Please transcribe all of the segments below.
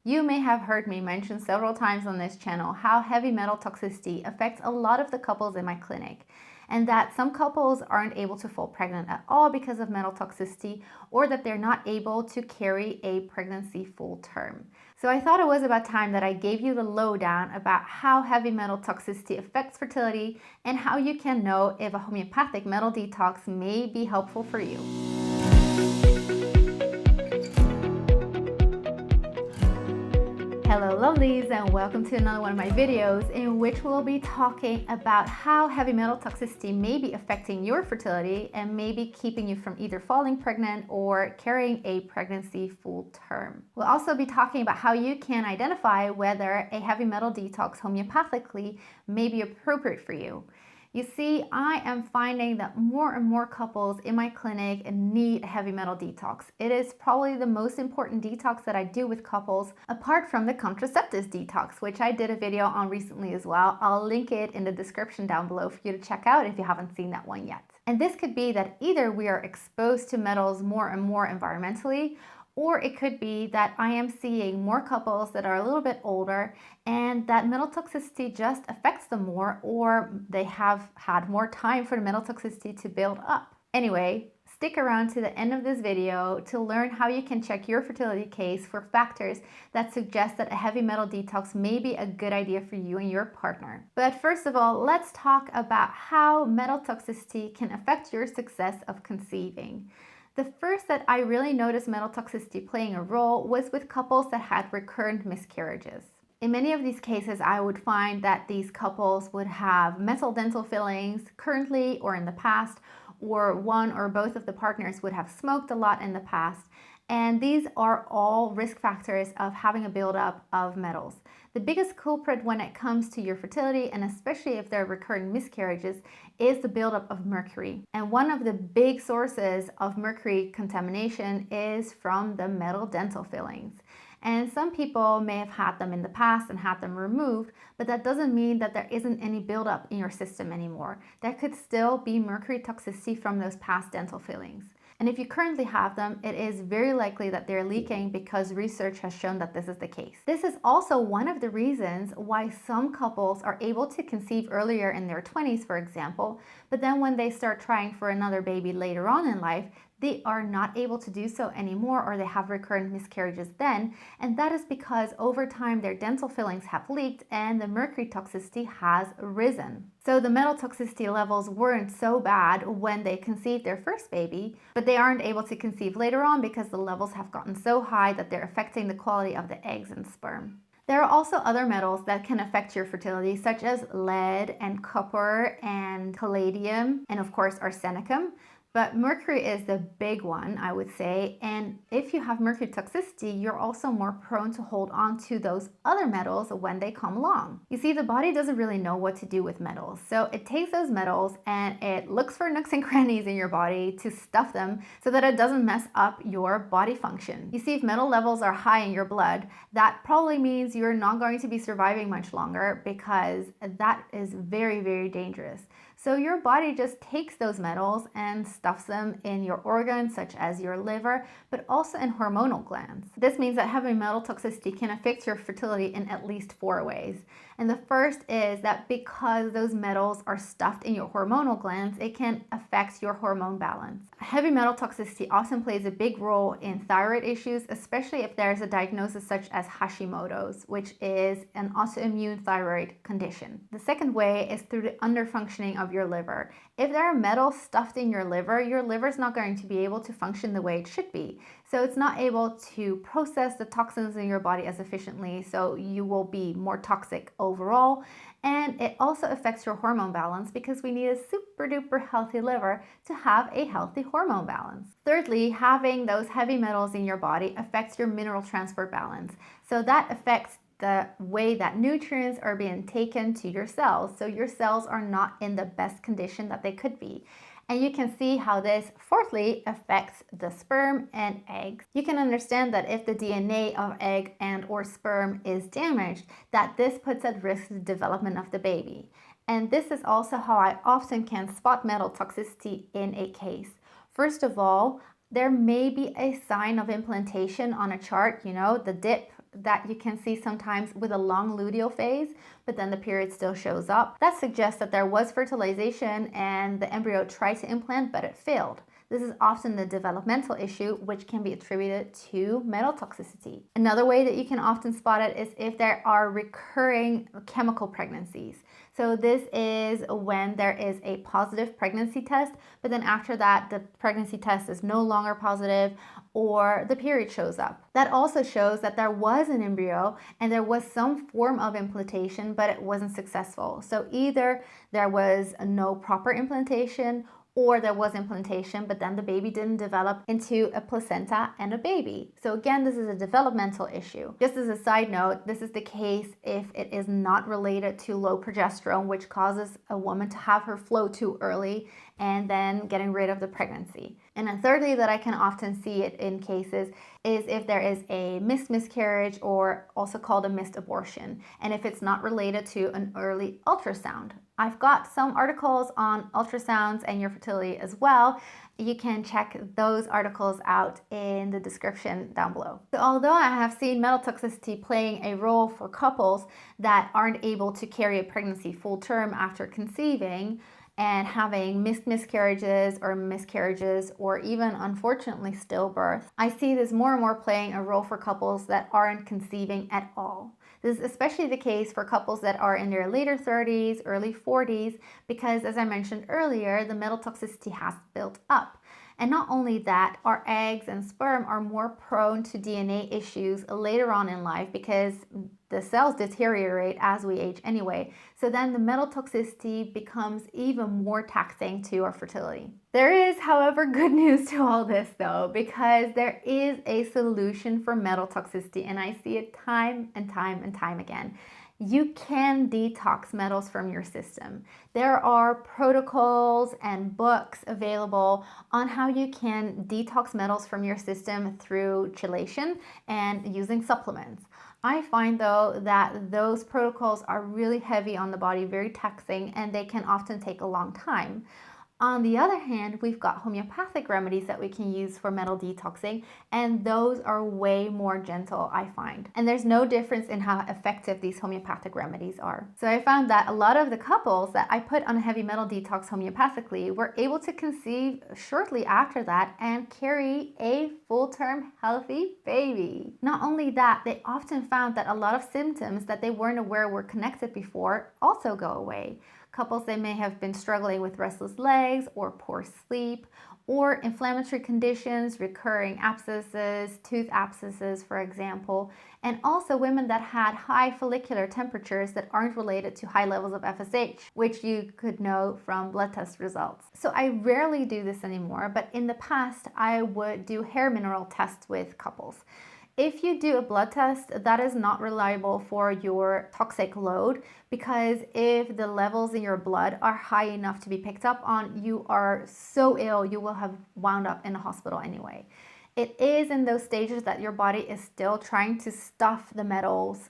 You may have heard me mention several times on this channel how heavy metal toxicity affects a lot of the couples in my clinic, and that some couples aren't able to fall pregnant at all because of metal toxicity, or that they're not able to carry a pregnancy full term. So I thought it was about time that I gave you the lowdown about how heavy metal toxicity affects fertility and how you can know if a homeopathic metal detox may be helpful for you. Hello lovelies, and welcome to another one of my videos in which we'll be talking about how heavy metal toxicity may be affecting your fertility and maybe keeping you from either falling pregnant or carrying a pregnancy full term. We'll also be talking about how you can identify whether a heavy metal detox homeopathically may be appropriate for you. You see, I am finding that more and more couples in my clinic need a heavy metal detox. It is probably the most important detox that I do with couples, apart from the contraceptives detox, which I did a video on recently as well. I'll link it in the description down below for you to check out if you haven't seen that one yet. And this could be that either we are exposed to metals more and more environmentally, or it could be that I am seeing more couples that are a little bit older and that metal toxicity just affects them more, or they have had more time for the metal toxicity to build up. Anyway, stick around to the end of this video to learn how you can check your fertility case for factors that suggest that a heavy metal detox may be a good idea for you and your partner. But first of all, let's talk about how metal toxicity can affect your success of conceiving. The first that I really noticed metal toxicity playing a role was with couples that had recurrent miscarriages. In many of these cases, I would find that these couples would have metal dental fillings currently or in the past, or one or both of the partners would have smoked a lot in the past. And these are all risk factors of having a buildup of metals. The biggest culprit when it comes to your fertility, and especially if there are recurring miscarriages, is the buildup of mercury. And one of the big sources of mercury contamination is from the metal dental fillings. And some people may have had them in the past and had them removed, but that doesn't mean that there isn't any buildup in your system anymore. There could still be mercury toxicity from those past dental fillings. And if you currently have them, it is very likely that they're leaking because research has shown that this is the case. This is also one of the reasons why some couples are able to conceive earlier in their 20s, for example, but then when they start trying for another baby later on in life, they are not able to do so anymore, or they have recurrent miscarriages then, and that is because over time their dental fillings have leaked and the mercury toxicity has risen. So the metal toxicity levels weren't so bad when they conceived their first baby, but they aren't able to conceive later on because the levels have gotten so high that they're affecting the quality of the eggs and sperm. There are also other metals that can affect your fertility, such as lead and copper and palladium, and of course arsenicum. But mercury is the big one, I would say, and if you have mercury toxicity, you're also more prone to hold on to those other metals when they come along. You see, the body doesn't really know what to do with metals, so it takes those metals and it looks for nooks and crannies in your body to stuff them so that it doesn't mess up your body function. You see, if metal levels are high in your blood, that probably means you're not going to be surviving much longer, because that is very, very dangerous. So your body just takes those metals and stuffs them in your organs, such as your liver, but also in hormonal glands. This means that having metal toxicity can affect your fertility in at least 4 ways. And the first is that because those metals are stuffed in your hormonal glands, it can affect your hormone balance. Heavy metal toxicity often plays a big role in thyroid issues, especially if there's a diagnosis such as Hashimoto's, which is an autoimmune thyroid condition. The second way is through the underfunctioning of your liver. If there are metals stuffed in your liver is not going to be able to function the way it should be. So it's not able to process the toxins in your body as efficiently, so you will be more toxic overall. And it also affects your hormone balance, because we need a super duper healthy liver to have a healthy hormone balance. Thirdly, having those heavy metals in your body affects your mineral transport balance. So that affects the way that nutrients are being taken to your cells. So your cells are not in the best condition that they could be. And you can see how this, fourthly, affects the sperm and eggs. You can understand that if the DNA of egg and or sperm is damaged, that this puts at risk the development of the baby. And this is also how I often can spot metal toxicity in a case. First of all, there may be a sign of implantation on a chart, the dip that you can see sometimes with a long luteal phase, but then the period still shows up. That suggests that there was fertilization and the embryo tried to implant, but it failed. This is often the developmental issue, which can be attributed to metal toxicity. Another way that you can often spot it is if there are recurring chemical pregnancies. So this is when there is a positive pregnancy test, but then after that, the pregnancy test is no longer positive or the period shows up. That also shows that there was an embryo and there was some form of implantation, but it wasn't successful. So either there was no proper implantation or there was implantation, but then the baby didn't develop into a placenta and a baby. So again, this is a developmental issue. Just as a side note, this is the case if it is not related to low progesterone, which causes a woman to have her flow too early and then getting rid of the pregnancy. And then thirdly, that I can often see it in cases is if there is a missed miscarriage, or also called a missed abortion, and if it's not related to an early ultrasound. I've got some articles on ultrasounds and your fertility as well. You can check those articles out in the description down below. So although I have seen metal toxicity playing a role for couples that aren't able to carry a pregnancy full term after conceiving, and having missed miscarriages or even unfortunately stillbirth, I see this more and more playing a role for couples that aren't conceiving at all. This is especially the case for couples that are in their later 30s, early 40s, because as I mentioned earlier, the metal toxicity has built up. And not only that, our eggs and sperm are more prone to DNA issues later on in life because the cells deteriorate as we age anyway. So then the metal toxicity becomes even more taxing to our fertility. There is, however, good news to all this though, because there is a solution for metal toxicity, and I see it time and time again. You can detox metals from your system. There are protocols and books available on how you can detox metals from your system through chelation and using supplements. I find though that those protocols are really heavy on the body, very taxing, and they can often take a long time. On the other hand, we've got homeopathic remedies that we can use for metal detoxing, and those are way more gentle, I find. And there's no difference in how effective these homeopathic remedies are. So I found that a lot of the couples that I put on a heavy metal detox homeopathically were able to conceive shortly after that and carry a full-term healthy baby. Not only that, they often found that a lot of symptoms that they weren't aware were connected before also go away. Couples that may have been struggling with restless legs or poor sleep or inflammatory conditions, recurring abscesses, tooth abscesses, for example, and also women that had high follicular temperatures that aren't related to high levels of FSH, which you could know from blood test results. So I rarely do this anymore, but in the past, I would do hair mineral tests with couples. If you do a blood test, that is not reliable for your toxic load, because if the levels in your blood are high enough to be picked up on, you are so ill, you will have wound up in a hospital anyway. It is in those stages that your body is still trying to stuff the metals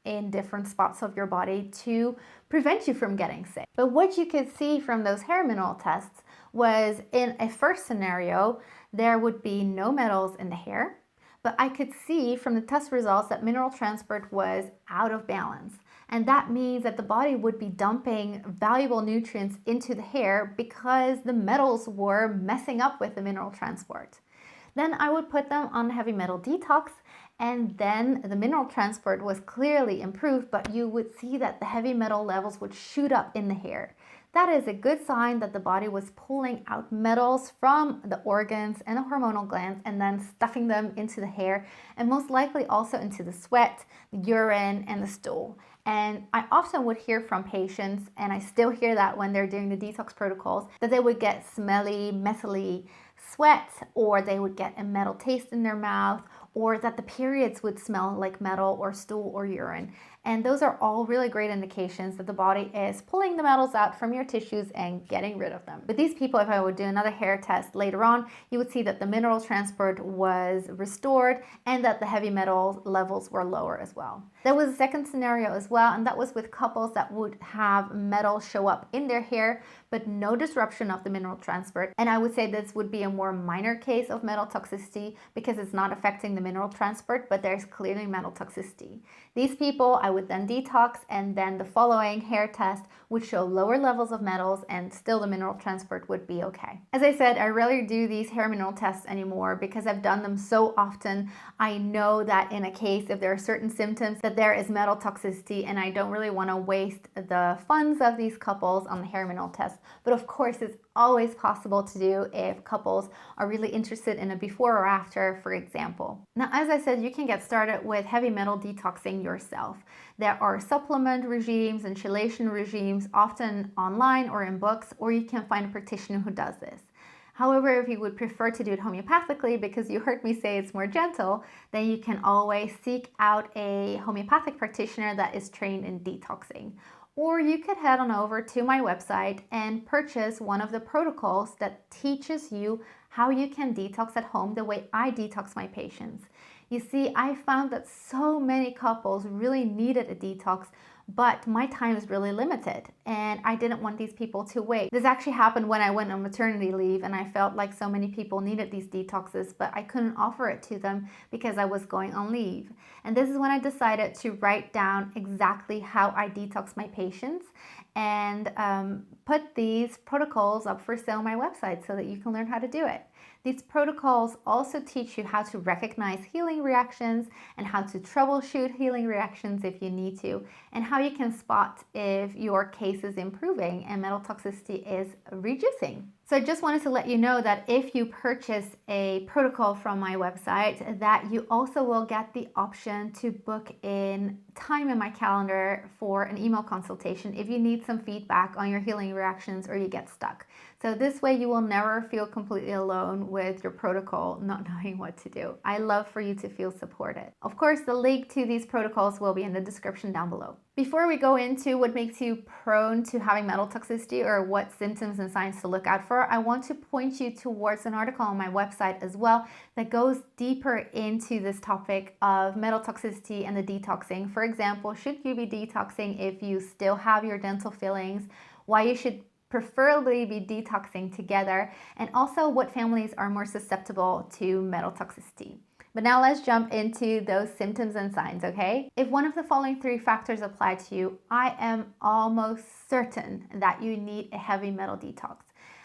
in different spots of your body to prevent you from getting sick. But what you could see from those hair mineral tests was, in a first scenario, there would be no metals in the hair. But I could see from the test results that mineral transport was out of balance. And that means that the body would be dumping valuable nutrients into the hair because the metals were messing up with the mineral transport. Then I would put them on heavy metal detox, and then the mineral transport was clearly improved, but you would see that the heavy metal levels would shoot up in the hair. That is a good sign that the body was pulling out metals from the organs and the hormonal glands and then stuffing them into the hair, and most likely also into the sweat, the urine, and the stool. And I often would hear from patients, and I still hear that when they're doing the detox protocols, that they would get smelly, messily sweat, or they would get a metal taste in their mouth, or that the periods would smell like metal or stool or urine. And those are all really great indications that the body is pulling the metals out from your tissues and getting rid of them. With these people, if I would do another hair test later on, you would see that the mineral transport was restored and that the heavy metal levels were lower as well. There was a second scenario as well, and that was with couples that would have metal show up in their hair, but no disruption of the mineral transport. And I would say this would be a more minor case of metal toxicity because it's not affecting the mineral transport, but there's clearly metal toxicity. These people I would then detox, and then the following hair test would show lower levels of metals and still the mineral transport would be okay. As I said, I rarely do these hair mineral tests anymore because I've done them so often. I know that in a case, if there are certain symptoms, that there is metal toxicity, and I don't really want to waste the funds of these couples on the hair mineral test. But of course, it's always possible to do if couples are really interested in a before or after, for example. Now, as I said, you can get started with heavy metal detoxing yourself. There are supplement regimes and chelation regimes, often online or in books, or you can find a practitioner who does this. However, if you would prefer to do it homeopathically because you heard me say it's more gentle, then you can always seek out a homeopathic practitioner that is trained in detoxing. Or you could head on over to my website and purchase one of the protocols that teaches you how you can detox at home the way I detox my patients. You see, I found that so many couples really needed a detox, but my time is really limited and I didn't want these people to wait. This actually happened when I went on maternity leave, and I felt like so many people needed these detoxes, but I couldn't offer it to them because I was going on leave. And this is when I decided to write down exactly how I detox my patients and put these protocols up for sale on my website so that you can learn how to do it. These protocols also teach you how to recognize healing reactions and how to troubleshoot healing reactions if you need to, and how you can spot if your case is improving and metal toxicity is reducing. So I just wanted to let you know that if you purchase a protocol from my website, that you also will get the option to book in time in my calendar for an email consultation if you need some feedback on your healing reactions or you get stuck. So this way you will never feel completely alone with your protocol not knowing what to do. I love for you to feel supported. Of course, the link to these protocols will be in the description down below. Before we go into what makes you prone to having metal toxicity or what symptoms and signs to look out for, I want to point you towards an article on my website as well that goes deeper into this topic of metal toxicity and the detoxing. For example, should you be detoxing if you still have your dental fillings, why you should preferably be detoxing together, and also what families are more susceptible to metal toxicity. But now let's jump into those symptoms and signs, okay? If one of the following 3 factors apply to you, I am almost certain that you need a heavy metal detox.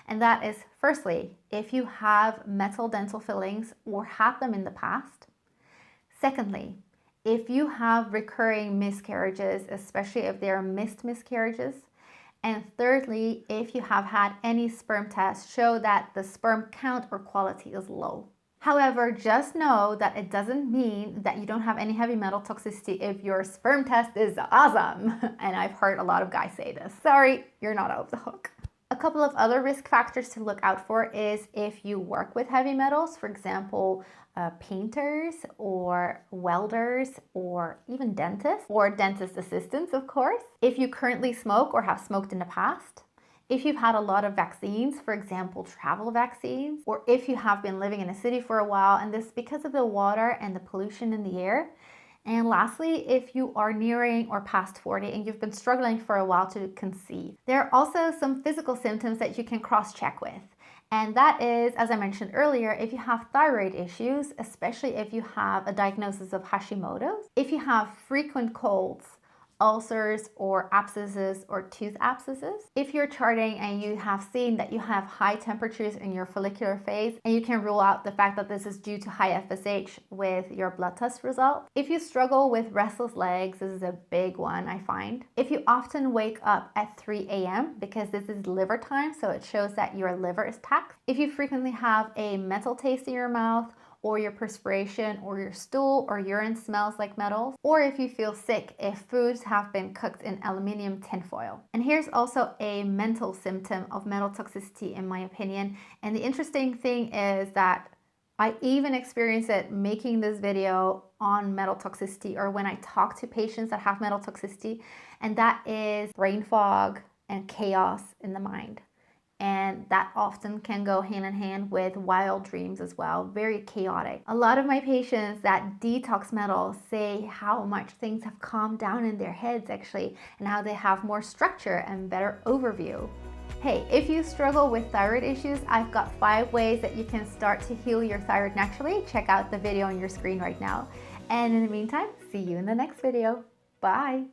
And that is, firstly, if you have metal dental fillings or had them in the past. Secondly, if you have recurring miscarriages, especially if they are missed miscarriages. And thirdly, if you have had any sperm tests show that the sperm count or quality is low. However, just know that it doesn't mean that you don't have any heavy metal toxicity if your sperm test is awesome. And I've heard a lot of guys say this. Sorry, you're not off the hook. A couple of other risk factors to look out for is if you work with heavy metals, for example, painters or welders or even dentists or dentist assistants, of course. If you currently smoke or have smoked in the past. If you've had a lot of vaccines, for example, travel vaccines, or if you have been living in a city for a while, and this is because of the water and the pollution in the air. And lastly, if you are nearing or past 40 and you've been struggling for a while to conceive. There are also some physical symptoms that you can cross-check with. And that is, as I mentioned earlier, if you have thyroid issues, especially if you have a diagnosis of Hashimoto's, if you have frequent colds, ulcers or abscesses or tooth abscesses. If you're charting and you have seen that you have high temperatures in your follicular phase, and you can rule out the fact that this is due to high FSH with your blood test result. If you struggle with restless legs, this is a big one I find. If you often wake up at 3 a.m. because this is liver time, so it shows that your liver is taxed. If you frequently have a metal taste in your mouth, or your perspiration or your stool or urine smells like metals, or if you feel sick if foods have been cooked in aluminum tinfoil. And here's also a mental symptom of metal toxicity in my opinion. And the interesting thing is that I even experience it making this video on metal toxicity or when I talk to patients that have metal toxicity, and that is brain fog and chaos in the mind. And that often can go hand in hand with wild dreams as well, very chaotic. A lot of my patients that detox metal say how much things have calmed down in their heads actually, and how they have more structure and better overview. Hey, if you struggle with thyroid issues, I've got 5 ways that you can start to heal your thyroid naturally. Check out the video on your screen right now. And in the meantime, see you in the next video. Bye.